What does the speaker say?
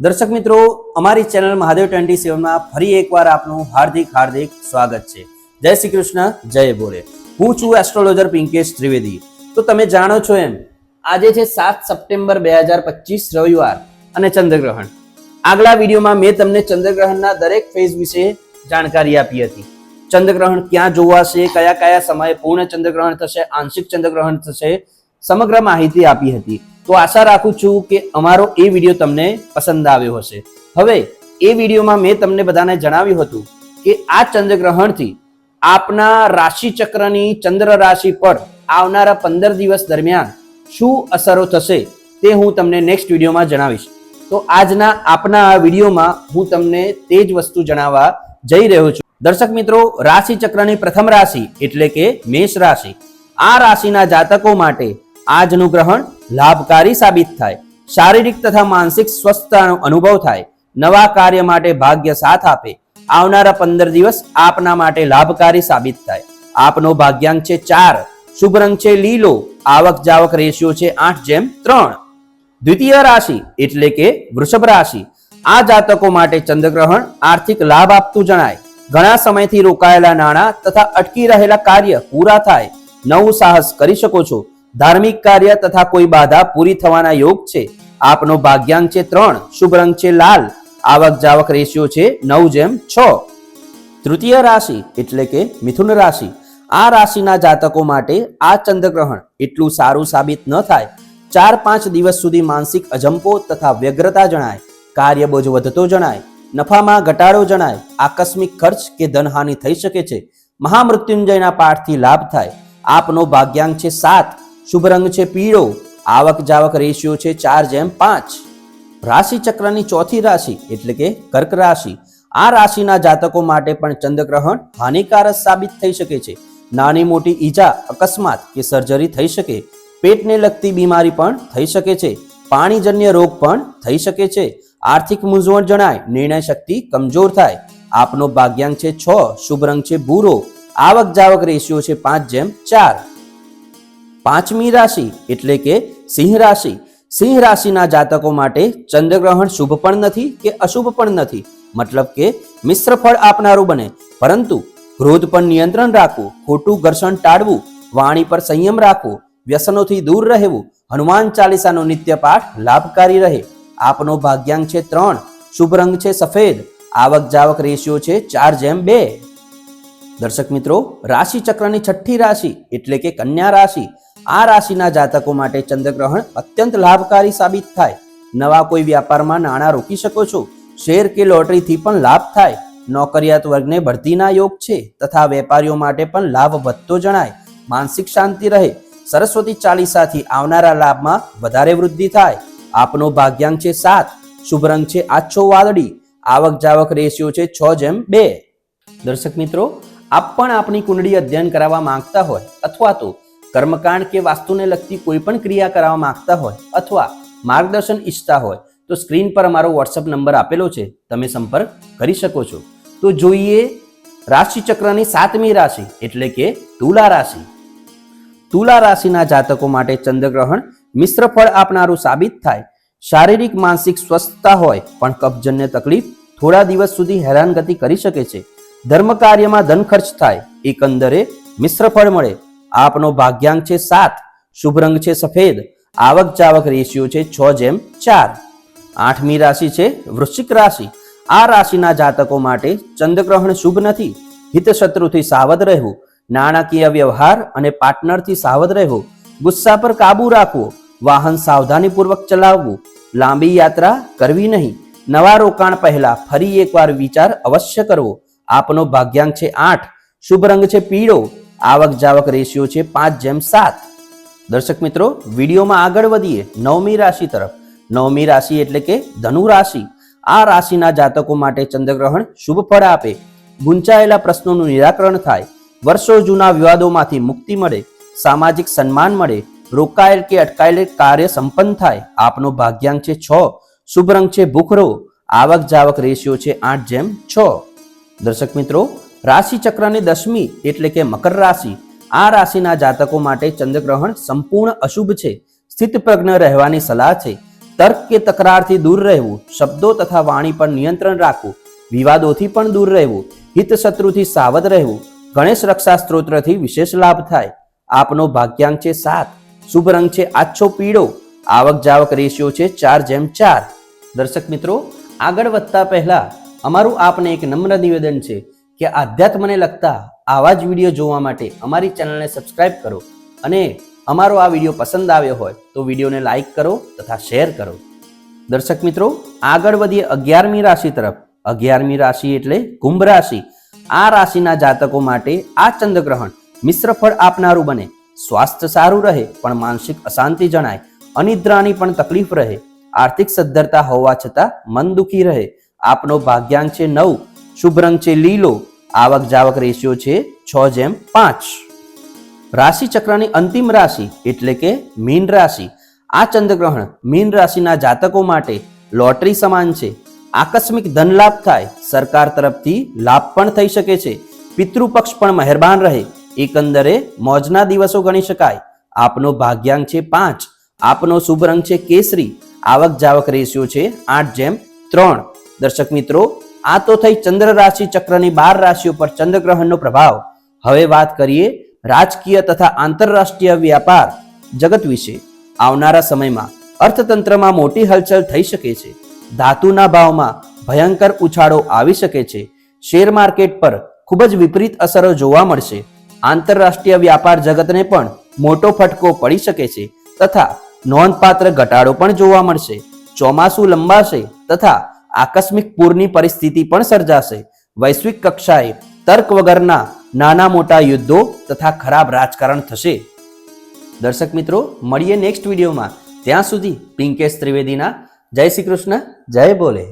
દર્શક મિત્રો, અમારી ચેનલ મહાદેવ 27 માં ફરી એકવાર આપનું હાર્દિક સ્વાગત છે. જય શ્રી કૃષ્ણ, જય બોલે. હું છું એસ્ટ્રોલોજર પિંકેશ ત્રિવેદી. તો તમે જાણો છો એમ આજે છે 7 સપ્ટેમ્બર 2025 રવિવાર અને ચંદ્રગ્રહણ. આગલા વિડીયોમાં મેં તમને ચંદ્રગ્રહણના દરેક ફેઝ વિશે જાણકારી આપી હતી. ચંદ્રગ્રહણ ક્યાં જોવાશે, કયા કયા સમયે પૂર્ણ ચંદ્રગ્રહણ થશે, આંશિક ચંદ્રગ્રહણ થશે, સમગ્ર માહિતી આપી હતી. તો આશા રાખું છું કે અમારો એ વિડીયો તમને પસંદ આવ્યો હશે. હવે એ વિડીયોમાં મેં તમને બધાને જણાવ્યું હતું કે આ ચંદ્રગ્રહણથી આપના રાશિ ચક્રની ચંદ્ર રાશિ પર આવનારા 15 દિવસ દરમિયાન શું અસરો થશે તે હું તમને નેક્સ્ટ વિડીયોમાં જણાવીશ. તો આજના આપના આ વિડીયોમાં હું તમને તે જ વસ્તુ જણાવવા જઈ રહ્યો છું. દર્શક મિત્રો, રાશિ ચક્રની પ્રથમ રાશિ એટલે કે મેષ રાશિ. આ રાશિના જાતકો માટે આજનું ગ્રહણ લાભકારી સાબિત થાય. શારીરિક તથા માનસિક સ્વસ્થતાનો અનુભવ થાય. નવા કાર્ય માટે ભાગ્ય સાથ આપે. આવનારા 15 દિવસ આપના માટે લાભકારી સાબિત થાય. આપનો ભાગ્યાંક છે 4. શુભ રંગ છે લીલો. આવક જાવક રેશિયો છે 8:3. દ્વિતીય રાશિ એટલે કે વૃષભ રાશિ. આ જાતકો માટે ચંદ્રગ્રહણ આર્થિક લાભ આપતું જણાય. ઘણા સમયથી રોકાયેલા નાણાં તથા અટકી રહેલા કાર્ય પૂરા થાય. નવું સાહસ કરી શકો છો. ધાર્મિક કાર્ય તથા કોઈ બાધા પૂરી થવાના યોગ છે. આપનો ભાગ્યાંક છે 3. શુભ રંગ છે લાલ. આવક જાવક રેશિયો છે 9:6. તૃતીય રાશિ એટલે કે મિથુન રાશિ. આ રાશિના જાતકો માટે આ ચંદ્રગ્રહણ એટલું સારું સાબિત ન થાય. 4-5 દિવસ સુધી માનસિક અજંપો તથા વ્યગ્રતા જણાય. કાર્યબોજ વધતો જણાય. નફામાં ઘટાડો જણાય. આકસ્મિક ખર્ચ કે ધનહાનિ થઈ શકે છે. મહામૃત્યુંજયના પાઠથી લાભ થાય. આપનો ભાગ્યાંક છે 7. શુભ રંગ છે પીળો. આવક જાવક રેશિયો છે 4:5. રાશિ ચક્રની ચોથી રાશિ એટલે કે કર્ક રાશિ. આ રાશિના જાતકો માટે પણ ચંદ્રગ્રહણ હાનિકારક સાબિત થઈ શકે છે. નાની મોટી ઈજા, અકસ્માત કે સર્જરી થઈ શકે. પેટને લગતી બીમારી પણ થઈ શકે છે. પાણીજન્ય રોગ પણ થઈ શકે છે. આર્થિક મૂંઝવણ જણાય. નિર્ણય શક્તિ કમજોર થાય. આપનો ભાગ્યાંક છે 6. શુભ રંગ છે ભૂરો. આવક જાવક રેશિયો છે 5:4. પાંચમી રાશિ એટલે કે સિંહ રાશિ. સિંહ રાશિના જાતકો માટે ચંદ્રગ્રહણ શુભ પણ નથી કે અશુભ પણ નથી. મતલબ કે મિશ્ર ફળ આપનારું બને. પરંતુ ક્રોધ પર નિયંત્રણ રાખવું, ખોટું ઘર્ષણ ટાળવું, વાણી પર સંયમ રાખવો, વ્યસનોથી દૂર રહેવું, હનુમાન ચાલીસાનો નિત્ય પાઠ લાભકારી રહે. આપનો ભાગ્યાંક છે 3. શુભ રંગ છે સફેદ. આવક જાવક રેશિયો છે 4:2. દર્શક મિત્રો, રાશિ ચક્રની છઠ્ઠી રાશિ એટલે કે કન્યા રાશિ. આ રાશિના જાતકો માટે ચંદ્રગ્રહણ અત્યંત લાભકારી સાબિત થાય. નવા કોઈ વ્યાપારમાં નાણાં રોકી શકો છો. શેર કે લોટરીથી પણ લાભ થાય. નોકરિયાત વર્ગને બઢતીના યોગ છે તથા વેપારીઓ માટે પણ લાભ વધતો જણાય. માનસિક શાંતિ રહે. સરસ્વતી ચાલીસાથી આવનારા લાભમાં વધારે વૃદ્ધિ થાય. આપનો ભાગ્યાંક છે 7. શુભ રંગ છે આછો વાદળી. આવક જાવક રેશિયો છે 6:2. દર્શક મિત્રો, આપ પણ આપની કુંડળી અધ્યયન કરાવવા માંગતા હોય અથવા તો કર્મકાંડ કે વાસ્તુને લગતી કોઈ પણ ક્રિયા કરાવવા માંગતા હોય અથવા માર્ગદર્શન ઈચ્છતા હોય તો સ્ક્રીન પર અમારો વોટ્સઅપ નંબર આપેલો છે, તમે સંપર્ક કરી શકો છો. તો જોઈએ રાશિ ચક્રની 7મી રાશિ એટલે કે તુલા રાશિ. તુલા રાશિના જાતકો માટે ચંદ્રગ્રહણ મિશ્ર ફળ આપનારું સાબિત થાય. શારીરિક માનસિક સ્વસ્થતા હોય પણ કફજન્ય તકલીફ થોડા દિવસ સુધી હેરાનગતિ કરી શકે છે. ધર્મ કાર્યમાં ધન ખર્ચ થાય. એકંદરે મિશ્ર ફળ મળે. આપનો ભાગ્યાંક છે 7. શુભ રંગ છે સફેદ. આવક જાવક રેશિયો છે 6:4. 8મી રાશિ છે વૃશ્ચિક રાશિ. આ રાશિના જાતકો માટે ચંદ્રગ્રહણ શુભ નથી. હિત શત્રુથી સાવધ રહેવું. નાણાકીય વ્યવહાર અને પાર્ટનરથી સાવધ રહેવું. ગુસ્સા પર કાબુ રાખવો. વાહન સાવધાનીપૂર્વક ચલાવવું. લાંબી યાત્રા કરવી નહીં. નવા રોકાણ પહેલા ફરી એકવાર વિચાર અવશ્ય કરવો. આપનો ભાગ્યાંક છે 8. શુભ રંગ છે પીળો. આવક જાવક રેશિયો છે 5:7. દર્શક મિત્રો, વિડીયોમાં આગળ વધીએ 9મી રાશિ તરફ. 9મી રાશિ એટલે કે ધનુ રાશિ. આ રાશિના જાતકો માટે ચંદ્રગ્રહણ શુભ ફળ આપે. ગુંચાયેલા પ્રશ્નોનું નિરાકરણ થાય. વર્ષો જૂના વિવાદોમાંથી મુક્તિ મળે. સામાજિક સન્માન મળે. રોકાયેલ કે અટકાયેલ કાર્ય સંપન્ન થાય. આપનો ભાગ્યાંક છે 6. શુભ રંગ છે ભૂખરો. આવક જાવક રેશિયો છે 8:6. દર્શક મિત્રો, રાશિ ચક્રની 10મી એટલે કે મકર રાશિ. આ રાશિના જાતકો માટે ચંદ્રગ્રહણ સંપૂર્ણ અશુભ છે. સ્થિત પ્રજ્ઞ રહેવાની સલાહ છે. તર્ક કે તકરારથી દૂર રહેવું, શબ્દો તથા વાણી પર નિયંત્રણ રાખવું, વિવાદોથી પણ દૂર રહેવું, હિત શત્રુથી સાવધ રહેવું, ગણેશ રક્ષા સ્ત્રોત્રથી વિશેષ લાભ થાય. આપનો ભાગ્યાંક છે 7, શુભ રંગ છે આછો પીળો, આવક જાવક રેશિયો છે 4:4. દર્શક મિત્રો, આગળ વધતા પહેલા અમારું આપને એક નમ્ર નિવેદન છે કે આધ્યાત્મને લગતા આવા જ વિડીયો જોવા માટે અમારી ચેનલને સબસ્ક્રાઇબ કરો અને અમારો આ વિડીયો પસંદ આવ્યો હોય તો વિડીયોને લાઈક કરો તથા શેર કરો. દર્શક મિત્રો, આગળ વધીએ 11મી રાશિ તરફ. 11મી રાશિ એટલે કુંભ રાશિ. આ રાશિના જાતકો માટે આ ચંદ્રગ્રહણ મિશ્ર ફળ આપનારું બને. સ્વાસ્થ્ય સારું રહે પણ માનસિક અશાંતિ જણાય. અનિદ્રાની પણ તકલીફ રહે. આર્થિક સદ્ધરતા હોવા છતાં મન દુખી રહે. આપનો ભાગ્યાંક છે 9, શુભ રંગ છે લીલો, આવક જાવક રેશિયો છે 6:5. રાશિ ચક્રની અંતિમ રાશિ એટલે કે મીન રાશિ. આ ચંદ્રગ્રહણ મીન રાશિના જાતકો માટે લોટરી સમાન છે. આકસ્મિક ધન લાભ થાય. સરકાર તરફથી લાભ પણ થઈ શકે છે. પિતૃપક્ષ પણ મહેરબાન રહે. એકંદરે મોજના દિવસો ગણી શકાય. આપનો ભાગ્યાંક છે 5, આપનો શુભ રંગ છે કેસરી, આવક જાવક રેશિયો છે 8:3. દર્શક મિત્રો, આ તો થઈ ચંદ્ર રાશિ ચક્રની 12 રાશિઓ પર ચંદ્રગ્રહણનો પ્રભાવ. હવે વાત કરીએ રાજકીય તથા આંતરરાષ્ટ્રીય વ્યાપાર જગત વિશે. આવનારા સમયમાં અર્થતંત્રમાં મોટી હલચલ થઈ શકે છે. ધાતુના ભાવમાં ભયંકર ઉછાળો આવી શકે છે. શેર માર્કેટ પર ખૂબ જ વિપરીત અસરો જોવા મળશે. આંતરરાષ્ટ્રીય વ્યાપાર જગતને પણ મોટો ફટકો પડી શકે છે તથા નોંધપાત્ર ઘટાડો પણ જોવા મળશે. ચોમાસું લંબાશે તથા આકસ્મિક પૂરની પરિસ્થિતિ પણ સર્જાશે. વૈશ્વિક કક્ષાએ તર્ક વગરના નાના મોટા યુદ્ધો તથા ખરાબ રાજકારણ થશે. દર્શક મિત્રો, મળીએ નેક્સ્ટ વિડીયોમાં. ત્યાં સુધી પિંકેશ ત્રિવેદીના જય શ્રી કૃષ્ણ, જય બોલે.